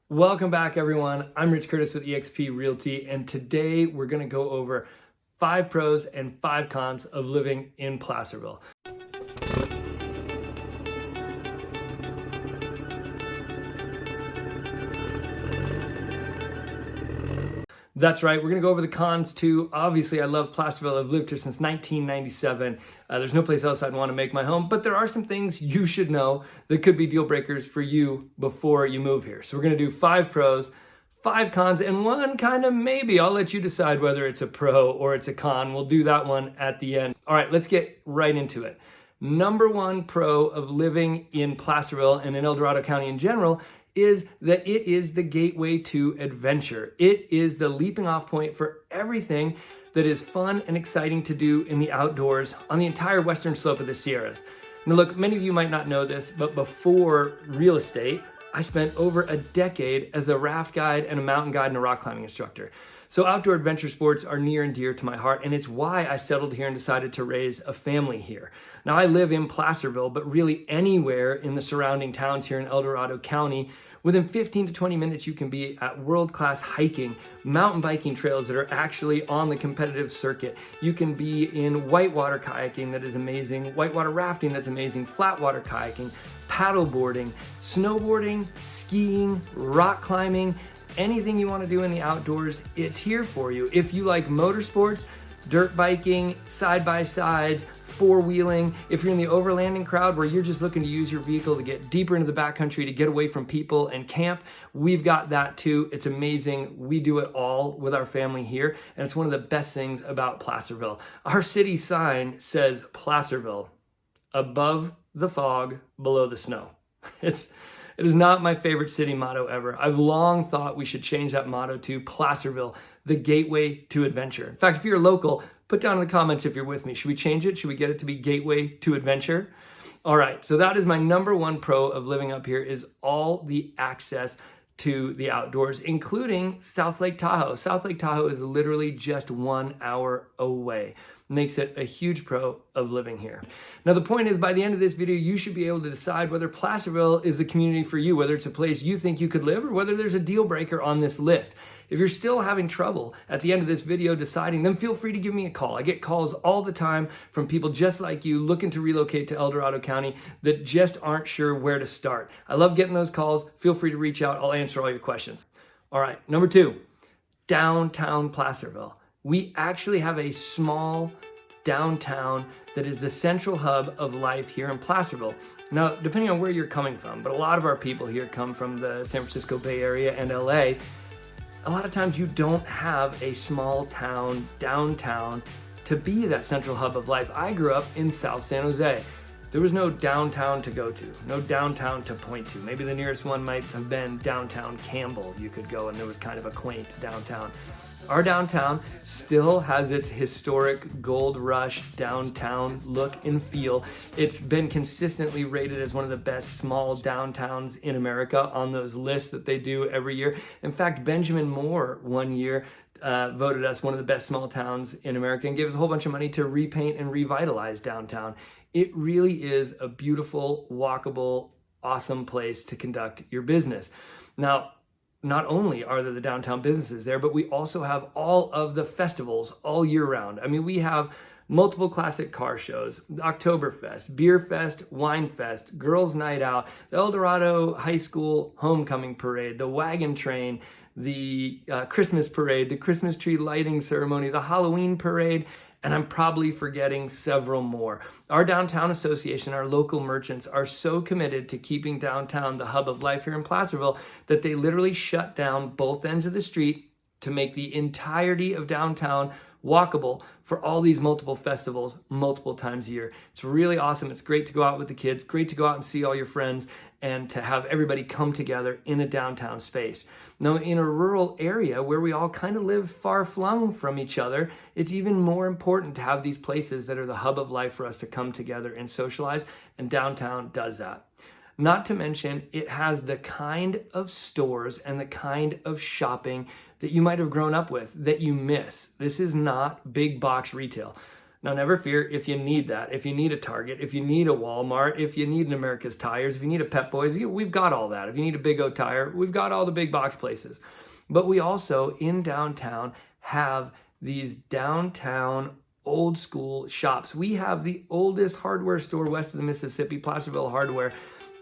Welcome back, everyone. I'm Rich Curtis with eXp Realty, and today we're going to go over 5 pros and 5 cons of living in Placerville. That's right, we're going to go over the cons too. Obviously, I love Placerville. I've lived here since 1997. There's no place else I'd want to make my home, but there are some things you should know that could be deal breakers for you before you move here. So we're going to do 5 pros, 5 cons, and one kind of maybe. I'll let you decide whether it's a pro or it's a con. We'll do that one at the end. All right, let's get right into it. Number 1 pro of living in Placerville and in El Dorado County in general is that it is the gateway to adventure. It is the leaping off point for everything that is fun and exciting to do in the outdoors on the entire western slope of the Sierras. Now look, many of you might not know this, but before real estate, I spent over a decade as a raft guide and a mountain guide and a rock climbing instructor. So outdoor adventure sports are near and dear to my heart, and it's why I settled here and decided to raise a family here. Now I live in Placerville, but really anywhere in the surrounding towns here in El Dorado County, within 15 to 20 minutes, you can be at world-class hiking, mountain biking trails that are actually on the competitive circuit. You can be in whitewater kayaking that is amazing, whitewater rafting that's amazing, flatwater kayaking, paddleboarding, snowboarding, skiing, rock climbing, anything you want to do in the outdoors, it's here for you. If you like motorsports, dirt biking, side-by-sides, four-wheeling, if you're in the overlanding crowd where you're just looking to use your vehicle to get deeper into the backcountry to get away from people and camp, we've got that too. It's amazing. We do it all with our family here, and it's one of the best things about Placerville. Our city sign says Placerville, above the fog, below the snow. It is not my favorite city motto ever. I've long thought we should change that motto to Placerville, the gateway to adventure. In fact, if you're local, put down in the comments if you're with me. Should we change it? Should we get it to be gateway to adventure? All right, so that is my number 1 pro of living up here is all the access to the outdoors, including South Lake Tahoe. South Lake Tahoe is literally just 1 hour away. Makes it a huge pro of living here. Now the point is, by the end of this video, you should be able to decide whether Placerville is the community for you, whether it's a place you think you could live or whether there's a deal breaker on this list. If you're still having trouble at the end of this video deciding, then feel free to give me a call. I get calls all the time from people just like you looking to relocate to El Dorado County that just aren't sure where to start. I love getting those calls. Feel free to reach out. I'll answer all your questions. All right, number 2, downtown Placerville. We actually have a small downtown that is the central hub of life here in Placerville. Now, depending on where you're coming from, but a lot of our people here come from the San Francisco Bay Area and LA. A lot of times you don't have a small town downtown to be that central hub of life. I grew up in South San Jose. There was no downtown to go to, no downtown to point to. Maybe the nearest one might have been downtown Campbell. You could go and there was kind of a quaint downtown. Our downtown still has its historic gold rush downtown look and feel. It's been consistently rated as one of the best small downtowns in America on those lists that they do every year. In fact, Benjamin Moore one year voted us one of the best small towns in America and gave us a whole bunch of money to repaint and revitalize downtown. It really is a beautiful, walkable, awesome place to conduct your business. Now, not only are there the downtown businesses there, but we also have all of the festivals all year round. I mean, we have multiple classic car shows, Oktoberfest, Beer Fest, Wine Fest, Girls Night Out, the El Dorado High School Homecoming Parade, the Wagon Train, the Christmas Parade, the Christmas Tree Lighting Ceremony, the Halloween Parade, and I'm probably forgetting several more. Our downtown association, our local merchants are so committed to keeping downtown the hub of life here in Placerville that they literally shut down both ends of the street to make the entirety of downtown walkable for all these multiple festivals multiple times a year. It's really awesome. It's great to go out with the kids, great to go out and see all your friends and to have everybody come together in a downtown space. Now, in a rural area where we all kind of live far-flung from each other, it's even more important to have these places that are the hub of life for us to come together and socialize, and downtown does that. Not to mention, it has the kind of stores and the kind of shopping that you might have grown up with that you miss. This is not big box retail. Now, never fear if you need that, if you need a Target, if you need a Walmart, if you need an America's Tires, if you need a Pep Boys, we've got all that. If you need a Big O Tire, we've got all the big box places. But we also, in downtown, have these downtown old school shops. We have the oldest hardware store west of the Mississippi, Placerville Hardware,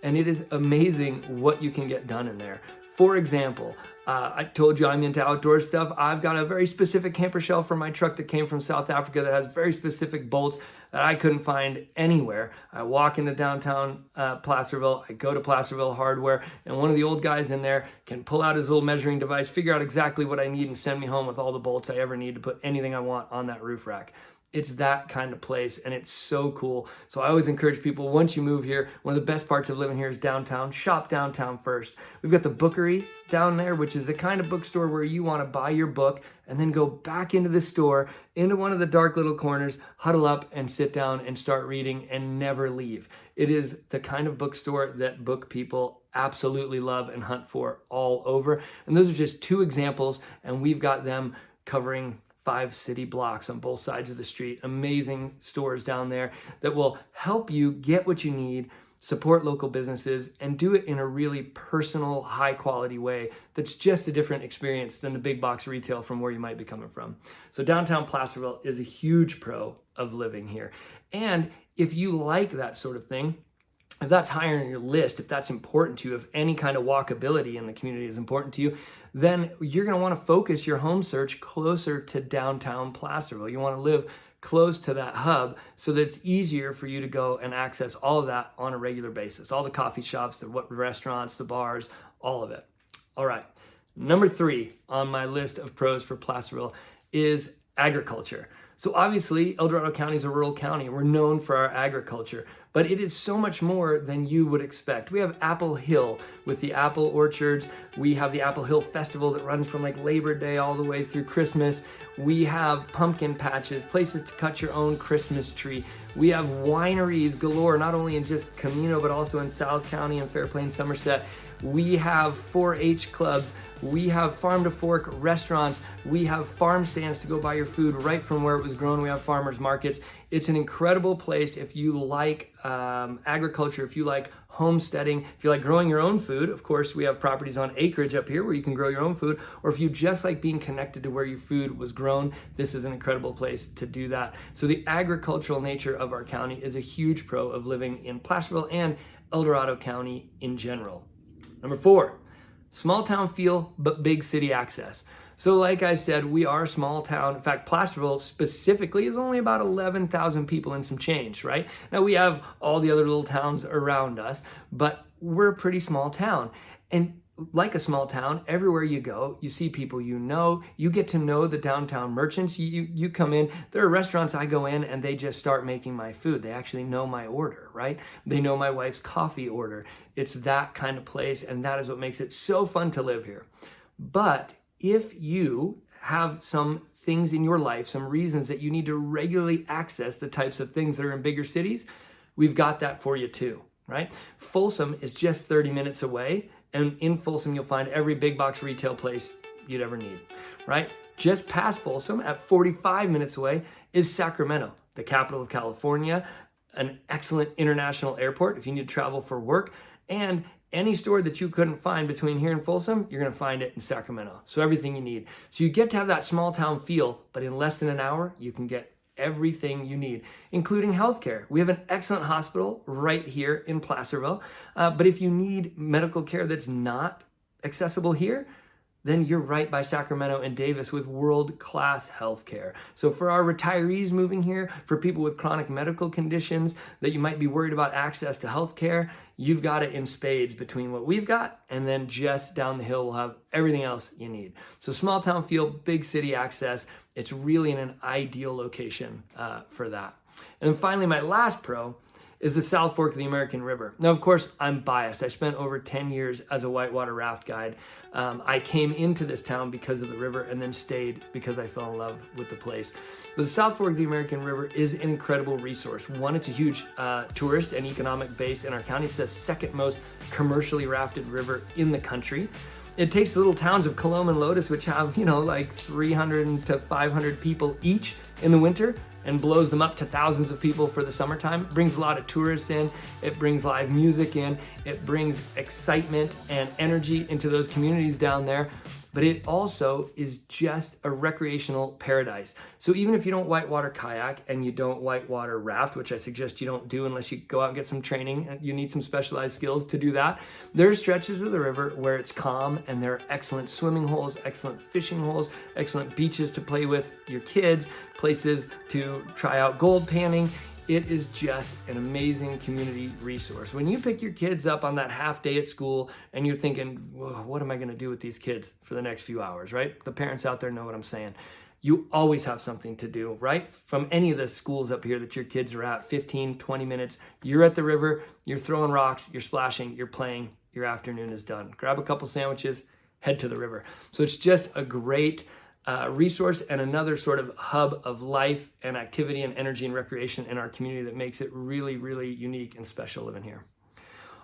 and it is amazing what you can get done in there. For example, I told you I'm into outdoor stuff. I've got a very specific camper shell for my truck that came from South Africa that has very specific bolts that I couldn't find anywhere. I walk into downtown Placerville, I go to Placerville Hardware, and one of the old guys in there can pull out his little measuring device, figure out exactly what I need, and send me home with all the bolts I ever need to put anything I want on that roof rack. It's that kind of place, and it's so cool. So I always encourage people, once you move here, one of the best parts of living here is downtown. Shop downtown first. We've got the Bookery down there, which is the kind of bookstore where you want to buy your book and then go back into the store, into one of the dark little corners, huddle up and sit down and start reading and never leave. It is the kind of bookstore that book people absolutely love and hunt for all over. And those are just two examples, and we've got them covering 5 city blocks on both sides of the street. Amazing stores down there that will help you get what you need, support local businesses, and do it in a really personal, high quality way that's just a different experience than the big box retail from where you might be coming from. So downtown Placerville is a huge pro of living here. And if you like that sort of thing, if that's higher on your list, if that's important to you, if any kind of walkability in the community is important to you, then you're going to want to focus your home search closer to downtown Placerville. You want to live close to that hub so that it's easier for you to go and access all of that on a regular basis. All the coffee shops, the restaurants, the bars, all of it. All right. Number 3 on my list of pros for Placerville is agriculture. So obviously, El Dorado County is a rural county. We're known for our agriculture, but it is so much more than you would expect. We have Apple Hill with the apple orchards. We have the Apple Hill Festival that runs from like Labor Day all the way through Christmas. We have pumpkin patches, places to cut your own Christmas tree. We have wineries galore, not only in just Camino, but also in South County and Fairplain, Somerset. We have 4-H clubs. We have farm to fork restaurants. We have farm stands to go buy your food right from where it was grown. We have farmers markets. It's an incredible place if you like agriculture, if you like homesteading, if you like growing your own food. Of course, we have properties on acreage up here where you can grow your own food, or if you just like being connected to where your food was grown, this is an incredible place to do that. So the agricultural nature of our county is a huge pro of living in Placerville and El Dorado County in general. Number 4, small town feel, but big city access. So like I said, we are a small town. In fact, Placerville specifically is only about 11,000 people and some change, right? Now we have all the other little towns around us, but we're a pretty small town. And like a small town, everywhere you go, you see people you know, you get to know the downtown merchants. You come in, there are restaurants I go in and they just start making my food. They actually know my order, right? They know my wife's coffee order. It's that kind of place, and that is what makes it so fun to live here. But if you have some things in your life, some reasons that you need to regularly access the types of things that are in bigger cities, we've got that for you too, right? Folsom is just 30 minutes away, and in Folsom, you'll find every big box retail place you'd ever need, right? Just past Folsom, at 45 minutes away, is Sacramento, the capital of California, an excellent international airport if you need to travel for work, and any store that you couldn't find between here and Folsom, you're going to find it in Sacramento. So everything you need. So you get to have that small town feel, but in less than an hour, you can get everything you need, including healthcare. We have an excellent hospital right here in Placerville. But if you need medical care that's not accessible here, then you're right by Sacramento and Davis with world-class healthcare. So for our retirees moving here, for people with chronic medical conditions that you might be worried about access to healthcare, you've got it in spades between what we've got, and then just down the hill we'll have everything else you need. So small town feel, big city access. It's really in an ideal location for that. And then finally, my last pro is the South Fork of the American River. Now, of course, I'm biased. I spent over 10 years as a whitewater raft guide. I came into this town because of the river and then stayed because I fell in love with the place. But the South Fork of the American River is an incredible resource. One, it's a huge tourist and economic base in our county. It's the second most commercially rafted river in the country. It takes the little towns of Coloma and Lotus, which have, like 300 to 500 people each in the winter, and blows them up to thousands of people for the summertime. It brings a lot of tourists in, it brings live music in, it brings excitement and energy into those communities down there. But it also is just a recreational paradise. So even if you don't whitewater kayak and you don't whitewater raft, which I suggest you don't do unless you go out and get some training, you need some specialized skills to do that. There are stretches of the river where it's calm and there are excellent swimming holes, excellent fishing holes, excellent beaches to play with your kids, places to try out gold panning. It is just an amazing community resource. When you pick your kids up on that half day at school and you're thinking, what am I gonna do with these kids for the next few hours, right? The parents out there know what I'm saying. You always have something to do, right? From any of the schools up here that your kids are at, 15, 20 minutes, you're at the river, you're throwing rocks, you're splashing, you're playing, your afternoon is done. Grab a couple sandwiches, head to the river. So it's just a great resource and another sort of hub of life and activity and energy and recreation in our community that makes it really, really unique and special living here.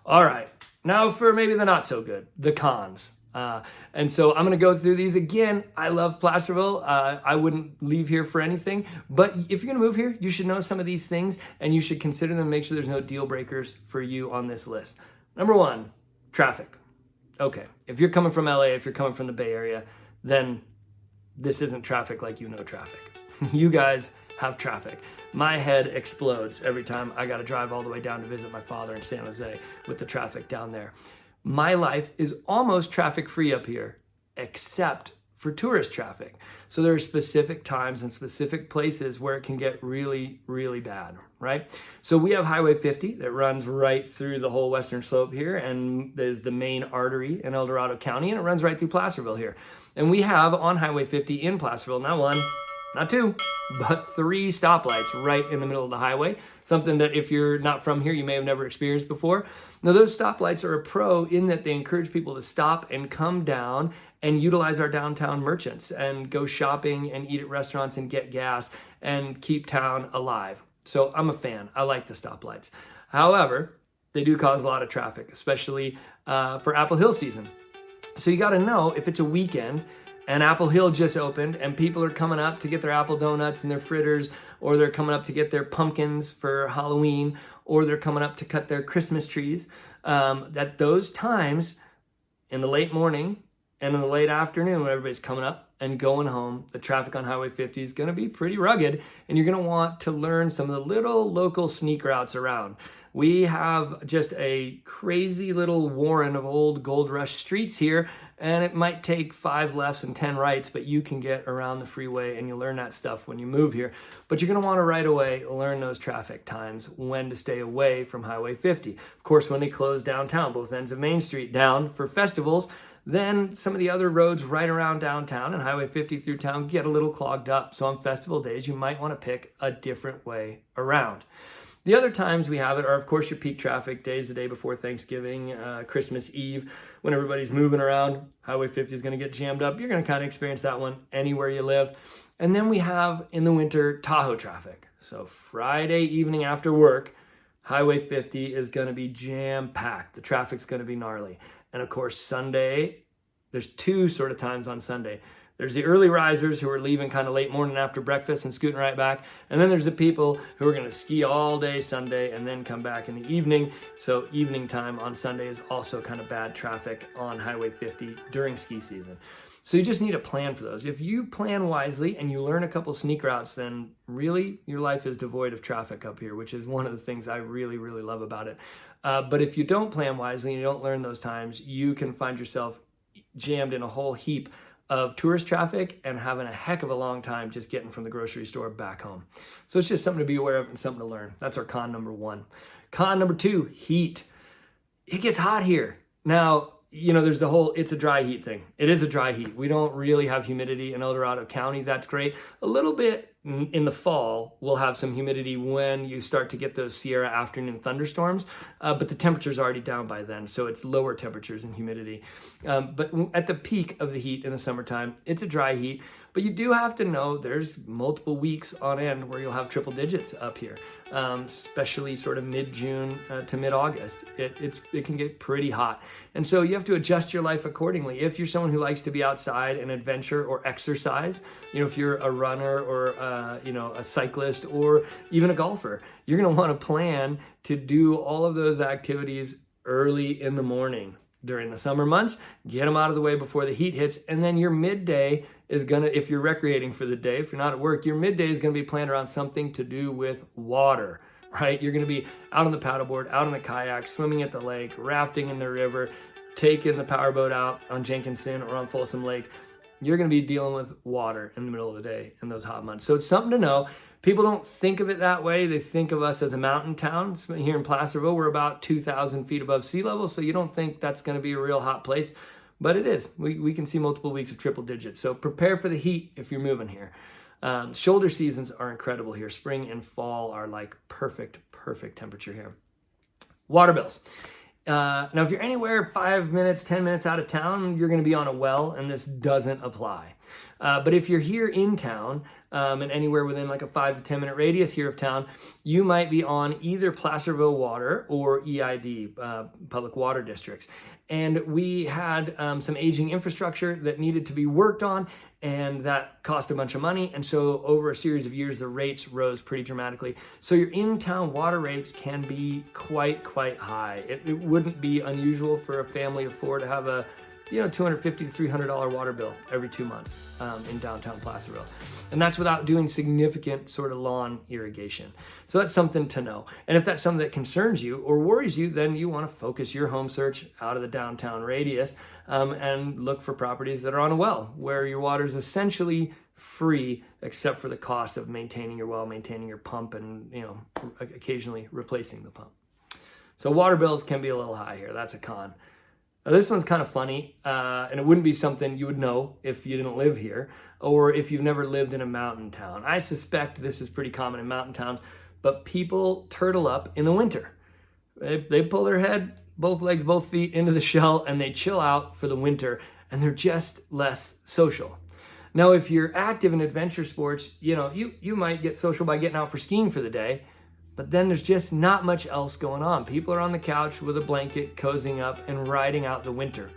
All right, now for maybe the not so good, the cons. And so I'm gonna go through these again. I love Placerville. I wouldn't leave here for anything, but if you're gonna move here, you should know some of these things and you should consider them, make sure there's no deal breakers for you on this list. Number one, traffic. Okay, if you're coming from LA, if you're coming from the Bay Area, then this isn't traffic like you know traffic. You guys have traffic. My head explodes every time I gotta drive all the way down to visit my father in San Jose with the traffic down there. My life is almost traffic-free up here, except for tourist traffic. So there are specific times and specific places where it can get really, really bad, right? So we have Highway 50 that runs right through the whole western slope here and is the main artery in Dorado County, and it runs right through Placerville here. And we have on Highway 50 in Placerville, not one, not two, but 3 stoplights right in the middle of the highway. Something that if you're not from here, you may have never experienced before. Now those stoplights are a pro in that they encourage people to stop and come down and utilize our downtown merchants and go shopping and eat at restaurants and get gas and keep town alive. So I'm a fan, I like the stoplights. However, they do cause a lot of traffic, especially for Apple Hill season. So you gotta know if it's a weekend and Apple Hill just opened and people are coming up to get their apple donuts and their fritters, or they're coming up to get their pumpkins for Halloween, or they're coming up to cut their Christmas trees, at those times in the late morning and in the late afternoon when everybody's coming up and going home, the traffic on Highway 50 is gonna be pretty rugged and you're gonna want to learn some of the little local sneak routes around. We have just a crazy little warren of old gold rush streets here, and it might take 5 lefts and 10 rights, but you can get around the freeway and you learn that stuff when you move here. But you're gonna wanna right away learn those traffic times, when to stay away from Highway 50. Of course, when they close downtown, both ends of Main Street down for festivals, then some of the other roads right around downtown and Highway 50 through town get a little clogged up. So on festival days, you might wanna pick a different way around. The other times we have it are, of course, your peak traffic days, the day before Thanksgiving, Christmas Eve, when everybody's moving around. Highway 50 is going to get jammed up. You're going to kind of experience that one anywhere you live. And then we have, in the winter, Tahoe traffic. So Friday evening after work, Highway 50 is going to be jam-packed. The traffic's going to be gnarly. And of course, Sunday, there's 2 sort of times on Sunday. There's the early risers who are leaving kind of late morning after breakfast and scooting right back. And then there's the people who are going to ski all day Sunday and then come back in the evening. So evening time on Sunday is also kind of bad traffic on Highway 50 during ski season. So you just need a plan for those. If you plan wisely and you learn a couple sneak routes, then really your life is devoid of traffic up here, which is one of the things I really, really love about it. But if you don't plan wisely and you don't learn those times, you can find yourself jammed in a whole heap of tourist traffic and having a heck of a long time just getting from the grocery store back home. So it's just something to be aware of and something to learn. That's our con number 1. Con number 2, heat. It gets hot here. Now, you know, there's the whole it's a dry heat thing. It is a dry heat. We don't really have humidity in Dorado County. That's great. A little bit in the fall, we'll have some humidity when you start to get those Sierra afternoon thunderstorms, but the temperature's already down by then, so it's lower temperatures and humidity. But at the peak of the heat in the summertime, it's a dry heat, but you do have to know there's multiple weeks on end where you'll have triple digits up here, especially sort of mid-June to mid-August. It can get pretty hot. And so you have to adjust your life accordingly. If you're someone who likes to be outside and adventure or exercise, you know, if you're a runner or a cyclist or even a golfer. You're going to want to plan to do all of those activities early in the morning. During the summer months, get them out of the way before the heat hits, and then your midday is gonna, if you're recreating for the day, if you're not at work, your midday is gonna be planned around something to do with water, right? You're gonna be out on the paddleboard, out on the kayak, swimming at the lake, rafting in the river, taking the powerboat out on Jenkinson or on Folsom Lake. You're gonna be dealing with water in the middle of the day in those hot months. So it's something to know. People don't think of it that way. They think of us as a mountain town. Here in Placerville, we're about 2,000 feet above sea level, so you don't think that's going to be a real hot place, but it is. We can see multiple weeks of triple digits, so prepare for the heat if you're moving here. Shoulder seasons are incredible here. Spring and fall are like perfect temperature here. Water bills. Now, if you're anywhere 5 minutes, 10 minutes out of town, you're going to be on a well, and this doesn't apply. But if you're here in town, and anywhere within like a 5 to 10 minute radius here of town, you might be on either Placerville Water or EID, Public Water Districts. And we had some aging infrastructure that needed to be worked on, and that cost a bunch of money. And so over a series of years, the rates rose pretty dramatically. So your in-town water rates can be quite high. It wouldn't be unusual for a family of 4 to have a $250 to $300 water bill every 2 months in downtown Placerville. And that's without doing significant sort of lawn irrigation. So that's something to know. And if that's something that concerns you or worries you, then you want to focus your home search out of the downtown radius and look for properties that are on a well, where your water is essentially free except for the cost of maintaining your well, maintaining your pump, and occasionally replacing the pump. So water bills can be a little high here. That's a con. Now, this one's kind of funny, and it wouldn't be something you would know if you didn't live here or if you've never lived in a mountain town. I suspect this is pretty common in mountain towns, but people turtle up in the winter. They pull their head, both legs, both feet into the shell, and they chill out for the winter, and they're just less social. Now, if you're active in adventure sports, you might get social by getting out for skiing for the day, but then there's just not much else going on. People are on the couch with a blanket, cozying up and riding out the winter.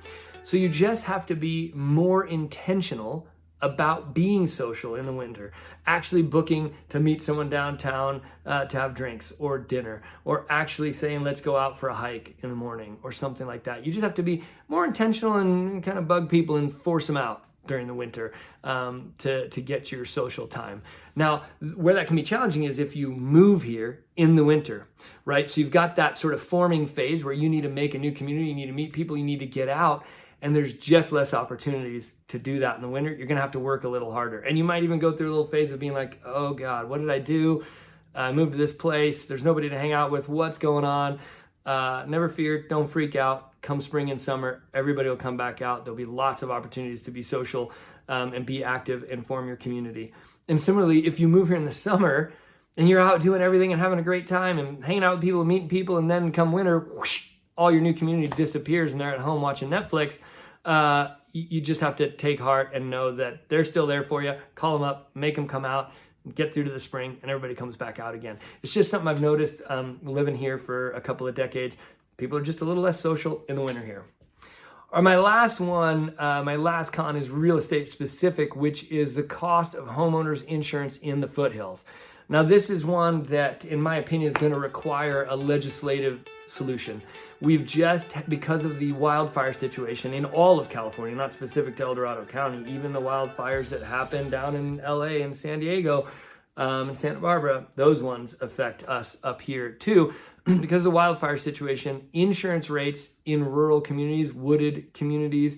So you just have to be more intentional about being social in the winter, actually booking to meet someone downtown to have drinks or dinner, or actually saying, let's go out for a hike in the morning or something like that. You just have to be more intentional and kind of bug people and force them out during the winter to get your social time. Now, where that can be challenging is if you move here in the winter, right? So you've got that sort of forming phase where you need to make a new community, you need to meet people, you need to get out, and there's just less opportunities to do that in the winter. You're gonna have to work a little harder. And you might even go through a little phase of being like, oh God, what did I do? I moved to this place, there's nobody to hang out with, what's going on? Never fear, don't freak out. Come spring and summer, everybody will come back out. There'll be lots of opportunities to be social and be active and form your community. And similarly, if you move here in the summer and you're out doing everything and having a great time and hanging out with people and meeting people, and then come winter, whoosh, all your new community disappears and they're at home watching Netflix, you just have to take heart and know that they're still there for you. Call them up, make them come out, get through to the spring, and everybody comes back out again. It's just something I've noticed living here for a couple of decades. People are just a little less social in the winter here. Or my last one, my last con is real estate specific, which is the cost of homeowners insurance in the foothills. Now, this is one that, in my opinion, is going to require a legislative solution. We've just, because of the wildfire situation in all of California, not specific to El Dorado County, even the wildfires that happen down in LA and San Diego and Santa Barbara, those ones affect us up here too. Because of the wildfire situation, insurance rates in rural communities, wooded communities,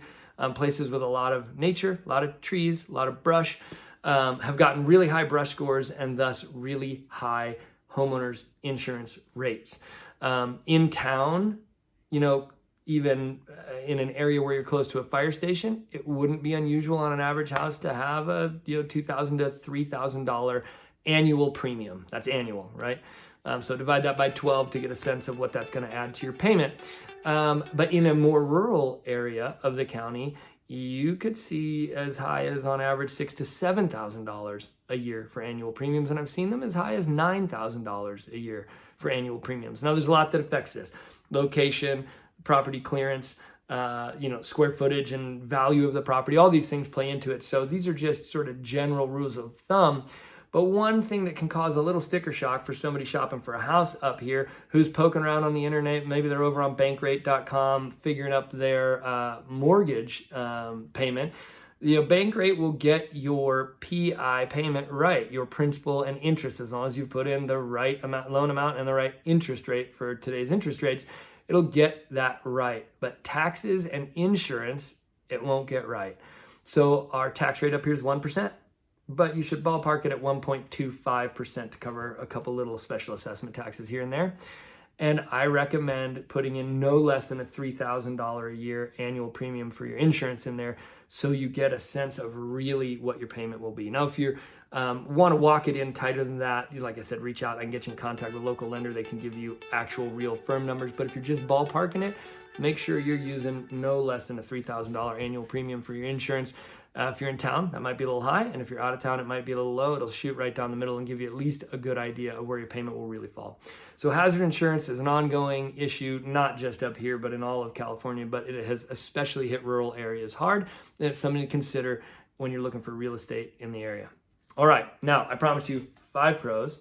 places with a lot of nature, a lot of trees, a lot of brush, have gotten really high brush scores and thus really high homeowners insurance rates. In town, even in an area where you're close to a fire station, it wouldn't be unusual on an average house to have a $2,000 to $3,000 annual premium. That's annual, right? So divide that by 12 to get a sense of what that's going to add to your payment. But in a more rural area of the county, you could see as high as on average $6,000 to $7,000 a year for annual premiums, and I've seen them as high as $9,000 a year for annual premiums. Now, there's a lot that affects this: location, property clearance, square footage and value of the property. All these things play into it. So these are just sort of general rules of thumb. But one thing that can cause a little sticker shock for somebody shopping for a house up here who's poking around on the internet, maybe they're over on bankrate.com figuring up their mortgage payment. Bankrate will get your PI payment right, your principal and interest, as long as you've put in the right loan amount and the right interest rate for today's interest rates. It'll get that right. But taxes and insurance, it won't get right. So our tax rate up here is 1%, but you should ballpark it at 1.25% to cover a couple little special assessment taxes here and there. And I recommend putting in no less than a $3,000 a year annual premium for your insurance in there, so you get a sense of really what your payment will be. Now, if you want to walk it in tighter than that, like I said, reach out. I can get you in contact with a local lender. They can give you actual real firm numbers. But if you're just ballparking it, make sure you're using no less than a $3,000 annual premium for your insurance. If you're in town, that might be a little high. And if you're out of town, it might be a little low. It'll shoot right down the middle and give you at least a good idea of where your payment will really fall. So hazard insurance is an ongoing issue, not just up here, but in all of California. But it has especially hit rural areas hard. And it's something to consider when you're looking for real estate in the area. All right, now I promised you 5 pros,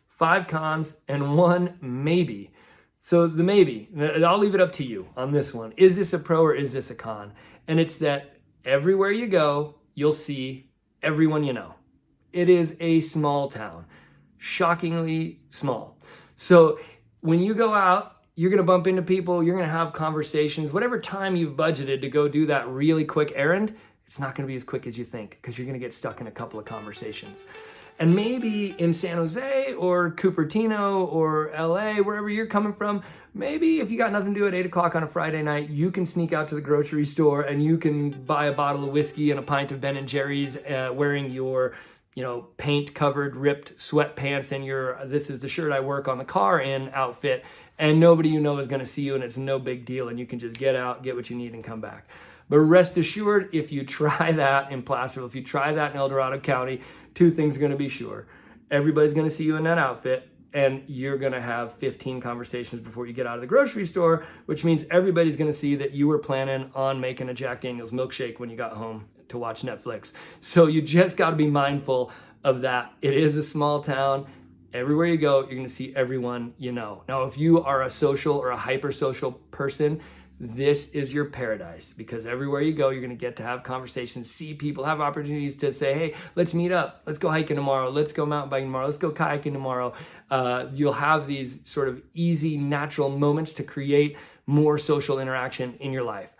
5 cons, and 1 maybe. So the maybe, I'll leave it up to you on this one. Is this a pro or is this a con? And it's that everywhere you go, you'll see everyone you know. It is a small town, shockingly small. So when you go out, you're gonna bump into people, you're gonna have conversations. Whatever time you've budgeted to go do that really quick errand, it's not gonna be as quick as you think, because you're gonna get stuck in a couple of conversations. And maybe in San Jose or Cupertino or LA, wherever you're coming from, maybe if you got nothing to do at 8 o'clock on a Friday night, you can sneak out to the grocery store and you can buy a bottle of whiskey and a pint of Ben & Jerry's wearing your paint covered ripped sweatpants and your "this is the shirt I work on the car in" outfit, and nobody you know is going to see you, and it's no big deal, and you can just get out, get what you need, and come back. But rest assured, if you try that in Placerville, if you try that in El Dorado County, 2 things are going to be sure. Everybody's going to see you in that outfit, and you're going to have 15 conversations before you get out of the grocery store, which means everybody's going to see that you were planning on making a Jack Daniel's milkshake when you got home to watch Netflix. So you just got to be mindful of that. It is a small town. Everywhere you go, you're going to see everyone you know. Now, if you are a social or a hyper-social person, this is your paradise, because everywhere you go, you're going to get to have conversations, see people, have opportunities to say, hey, let's meet up. Let's go hiking tomorrow. Let's go mountain biking tomorrow. Let's go kayaking tomorrow. You'll have these sort of easy, natural moments to create more social interaction in your life.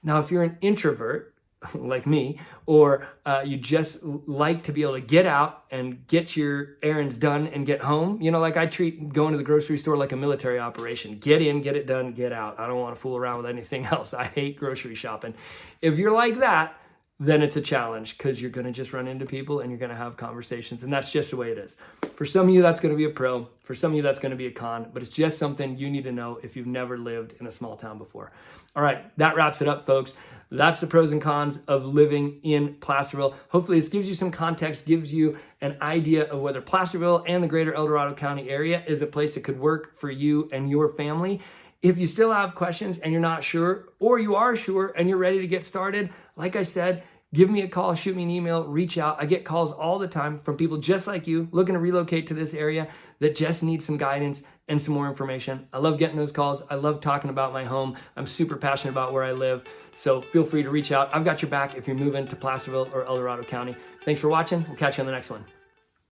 Now, if you're an introvert, like me, or you just like to be able to get out and get your errands done and get home, like I treat going to the grocery store like a military operation. Get in, get it done, get out. I don't want to fool around with anything else. I hate grocery shopping. If you're like that, then it's a challenge, because you're going to just run into people and you're going to have conversations, and that's just the way it is. For some of you, that's going to be a pro. For some of you, that's going to be a con, but it's just something you need to know if you've never lived in a small town before. All right, that wraps it up, folks. That's the pros and cons of living in Placerville. Hopefully this gives you some context, gives you an idea of whether Placerville and the greater El Dorado County area is a place that could work for you and your family. If you still have questions and you're not sure, or you are sure and you're ready to get started, like I said, give me a call, shoot me an email, reach out. I get calls all the time from people just like you looking to relocate to this area that just need some guidance and some more information. I love getting those calls. I love talking about my home. I'm super passionate about where I live. So feel free to reach out. I've got your back if you're moving to Placerville or El Dorado County. Thanks for watching. We'll catch you on the next one.